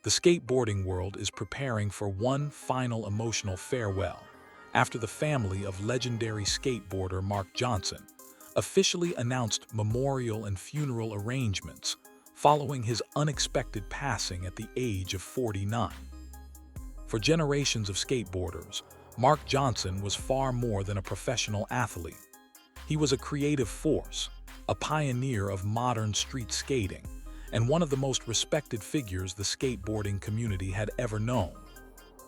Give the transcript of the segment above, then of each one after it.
The skateboarding world is preparing for one final emotional farewell after the family of legendary skateboarder Marc Johnson officially announced memorial and funeral arrangements following his unexpected passing at the age of 49. For generations of skateboarders, Marc Johnson was far more than a professional athlete. He was a creative force, a pioneer of modern street skating, and one of the most respected figures the skateboarding community had ever known.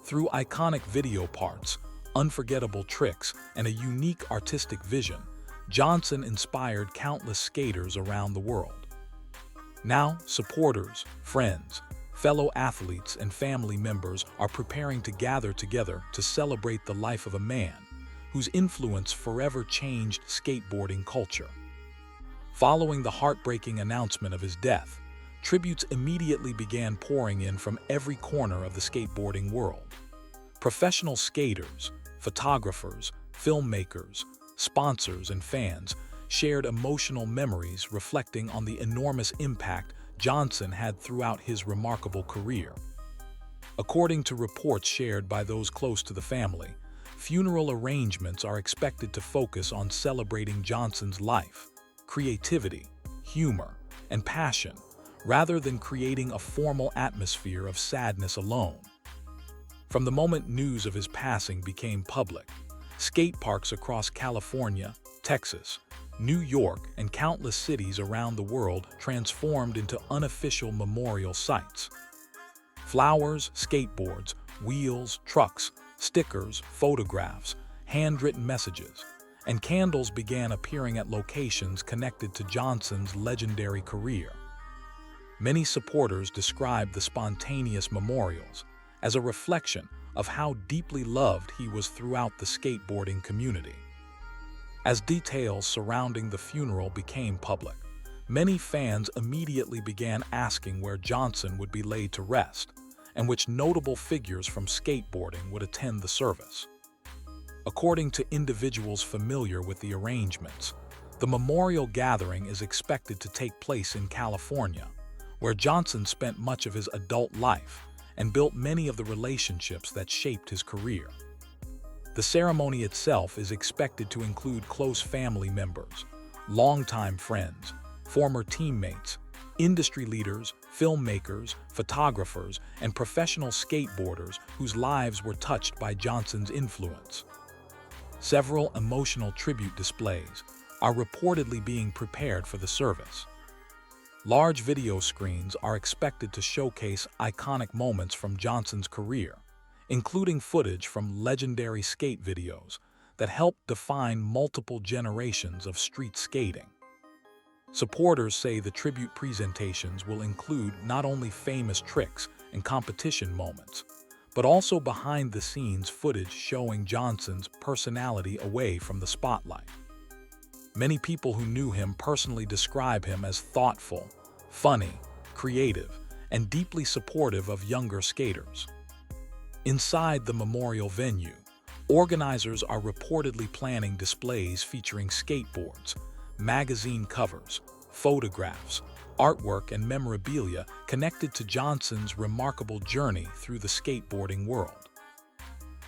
Through iconic video parts, unforgettable tricks, and a unique artistic vision, Johnson inspired countless skaters around the world. Now, supporters, friends, fellow athletes, and family members are preparing to gather together to celebrate the life of a man whose influence forever changed skateboarding culture. Following the heartbreaking announcement of his death, tributes immediately began pouring in from every corner of the skateboarding world. Professional skaters, photographers, filmmakers, sponsors, and fans shared emotional memories reflecting on the enormous impact Johnson had throughout his remarkable career. According to reports shared by those close to the family, funeral arrangements are expected to focus on celebrating Johnson's life, creativity, humor, and passion, rather than creating a formal atmosphere of sadness alone. From the moment news of his passing became public, skate parks across California, Texas, New York, and countless cities around the world transformed into unofficial memorial sites. Flowers, skateboards, wheels, trucks, stickers, photographs, handwritten messages, and candles began appearing at locations connected to Johnson's legendary career. Many supporters described the spontaneous memorials as a reflection of how deeply loved he was throughout the skateboarding community. As details surrounding the funeral became public, many fans immediately began asking where Johnson would be laid to rest and which notable figures from skateboarding would attend the service. According to individuals familiar with the arrangements, the memorial gathering is expected to take place in California, where Johnson spent much of his adult life and built many of the relationships that shaped his career. The ceremony itself is expected to include close family members, longtime friends, former teammates, industry leaders, filmmakers, photographers, and professional skateboarders whose lives were touched by Johnson's influence. Several emotional tribute displays are reportedly being prepared for the service. Large video screens are expected to showcase iconic moments from Johnson's career, including footage from legendary skate videos that helped define multiple generations of street skating. Supporters say the tribute presentations will include not only famous tricks and competition moments, but also behind-the-scenes footage showing Johnson's personality away from the spotlight. Many people who knew him personally describe him as thoughtful, funny, creative, and deeply supportive of younger skaters. Inside the memorial venue, organizers are reportedly planning displays featuring skateboards, magazine covers, photographs, artwork, and memorabilia connected to Johnson's remarkable journey through the skateboarding world.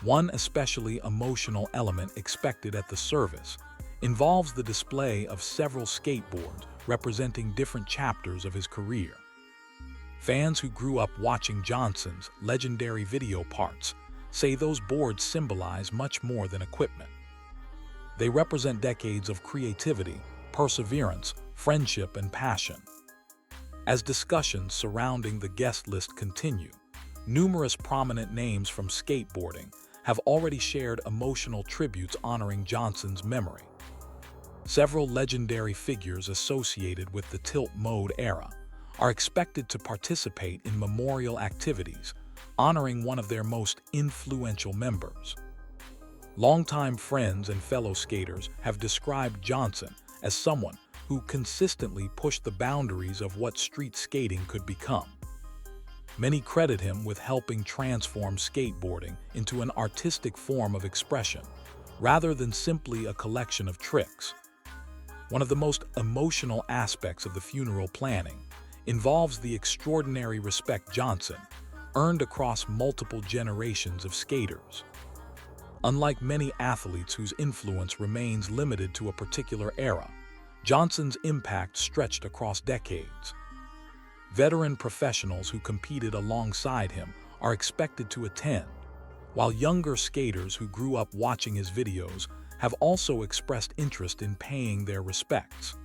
One especially emotional element expected at the service involves the display of several skateboards representing different chapters of his career. Fans who grew up watching Johnson's legendary video parts say those boards symbolize much more than equipment. They represent decades of creativity, perseverance, friendship, and passion. As discussions surrounding the guest list continue, numerous prominent names from skateboarding have already shared emotional tributes honoring Johnson's memory. Several legendary figures associated with the tilt mode era are expected to participate in memorial activities, honoring one of their most influential members. Longtime friends and fellow skaters have described Johnson as someone who consistently pushed the boundaries of what street skating could become. Many credit him with helping transform skateboarding into an artistic form of expression, rather than simply a collection of tricks. One of the most emotional aspects of the funeral planning involves the extraordinary respect Johnson, earned across multiple generations of skaters. Unlike many athletes whose influence remains limited to a particular era, Johnson's impact stretched across decades. Veteran professionals who competed alongside him are expected to attend, while younger skaters who grew up watching his videos have also expressed interest in paying their respects.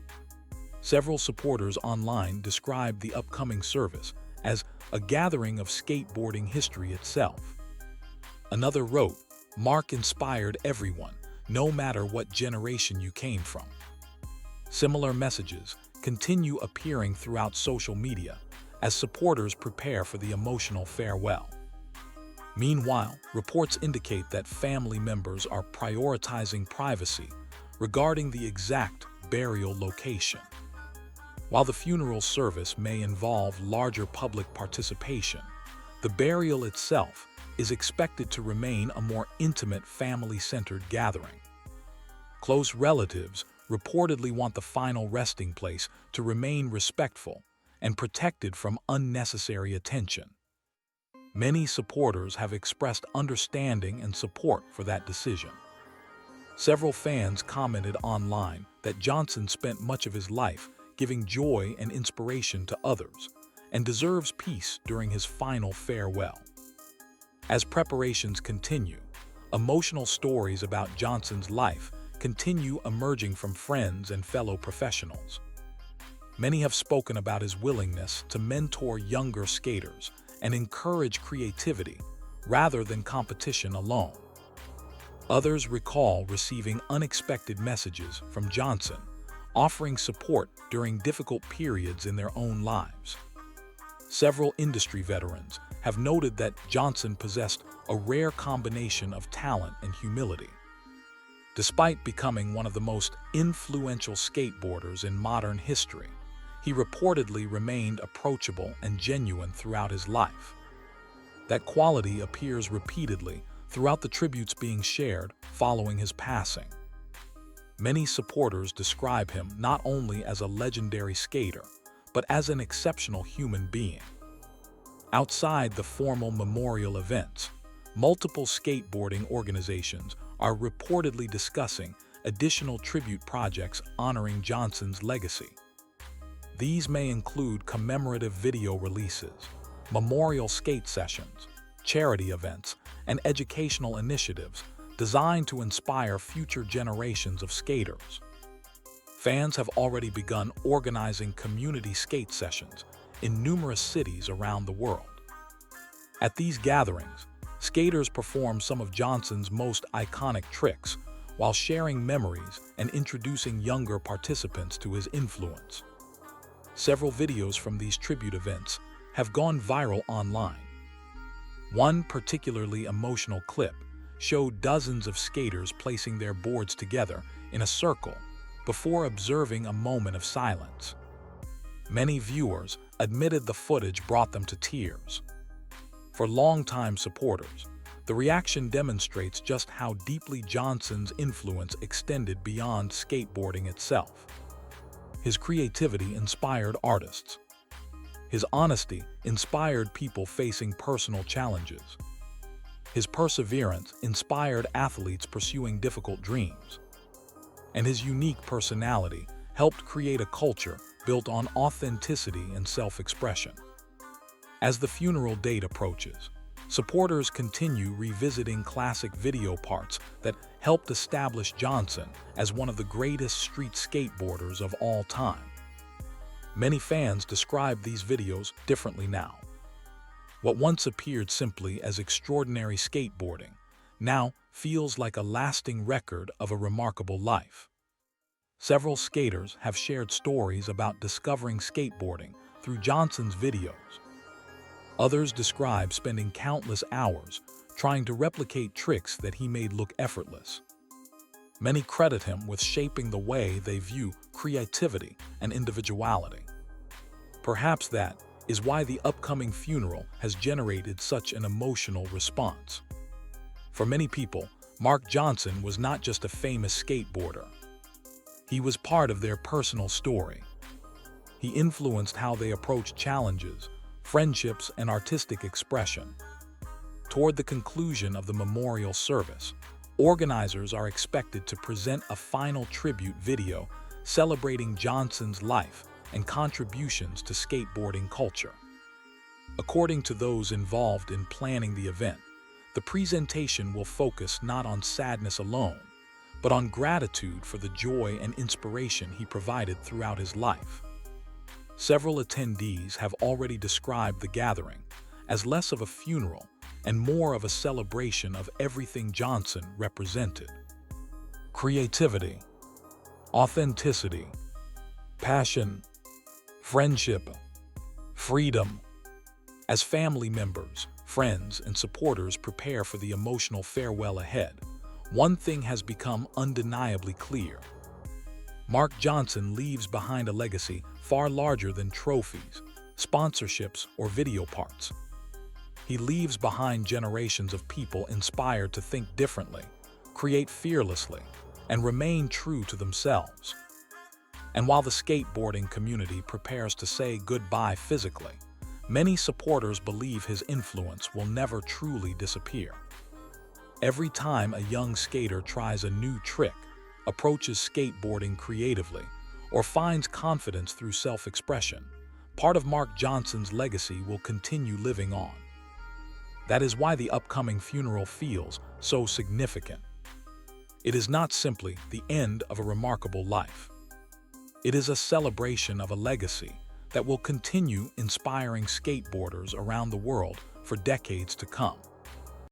Several supporters online described the upcoming service as a gathering of skateboarding history itself. Another wrote, "Marc inspired everyone, no matter what generation you came from." Similar messages continue appearing throughout social media as supporters prepare for the emotional farewell. Meanwhile, reports indicate that family members are prioritizing privacy regarding the exact burial location. While the funeral service may involve larger public participation, the burial itself is expected to remain a more intimate family-centered gathering. Close relatives reportedly want the final resting place to remain respectful and protected from unnecessary attention. Many supporters have expressed understanding and support for that decision. Several fans commented online that Johnson spent much of his life giving joy and inspiration to others and deserves peace during his final farewell. As preparations continue, emotional stories about Johnson's life continue emerging from friends and fellow professionals. Many have spoken about his willingness to mentor younger skaters and encourage creativity rather than competition alone. Others recall receiving unexpected messages from Johnson, offering support during difficult periods in their own lives. Several industry veterans have noted that Johnson possessed a rare combination of talent and humility. Despite becoming one of the most influential skateboarders in modern history, he reportedly remained approachable and genuine throughout his life. That quality appears repeatedly throughout the tributes being shared following his passing. Many supporters describe him not only as a legendary skater, but as an exceptional human being. Outside the formal memorial events, multiple skateboarding organizations are reportedly discussing additional tribute projects honoring Johnson's legacy. These may include commemorative video releases, memorial skate sessions, charity events, and educational initiatives designed to inspire future generations of skaters. Fans have already begun organizing community skate sessions in numerous cities around the world. At these gatherings, skaters perform some of Johnson's most iconic tricks while sharing memories and introducing younger participants to his influence. Several videos from these tribute events have gone viral online. One particularly emotional clip showed dozens of skaters placing their boards together in a circle before observing a moment of silence. Many viewers admitted the footage brought them to tears. For longtime supporters, the reaction demonstrates just how deeply Johnson's influence extended beyond skateboarding itself. His creativity inspired artists. His honesty inspired people facing personal challenges. His perseverance inspired athletes pursuing difficult dreams. And his unique personality helped create a culture built on authenticity and self-expression. As the funeral date approaches, supporters continue revisiting classic video parts that helped establish Johnson as one of the greatest street skateboarders of all time. Many fans describe these videos differently now. What once appeared simply as extraordinary skateboarding now feels like a lasting record of a remarkable life. Several skaters have shared stories about discovering skateboarding through Johnson's videos. Others describe spending countless hours trying to replicate tricks that he made look effortless. Many credit him with shaping the way they view creativity and individuality. Perhaps that is why the upcoming funeral has generated such an emotional response. For many people, Marc Johnson was not just a famous skateboarder. He was part of their personal story. He influenced how they approached challenges, friendships, and artistic expression. Toward the conclusion of the memorial service, organizers are expected to present a final tribute video celebrating Johnson's life and contributions to skateboarding culture. According to those involved in planning the event, the presentation will focus not on sadness alone, but on gratitude for the joy and inspiration he provided throughout his life. Several attendees have already described the gathering as less of a funeral and more of a celebration of everything Johnson represented. Creativity, authenticity, passion, friendship, freedom. As family members, friends, and supporters prepare for the emotional farewell ahead, one thing has become undeniably clear. Marc Johnson leaves behind a legacy far larger than trophies, sponsorships, or video parts. He leaves behind generations of people inspired to think differently, create fearlessly, and remain true to themselves. And while the skateboarding community prepares to say goodbye physically, many supporters believe his influence will never truly disappear. Every time a young skater tries a new trick, approaches skateboarding creatively, or finds confidence through self-expression, part of Marc Johnson's legacy will continue living on. That is why the upcoming funeral feels so significant. It is not simply the end of a remarkable life. It is a celebration of a legacy that will continue inspiring skateboarders around the world for decades to come.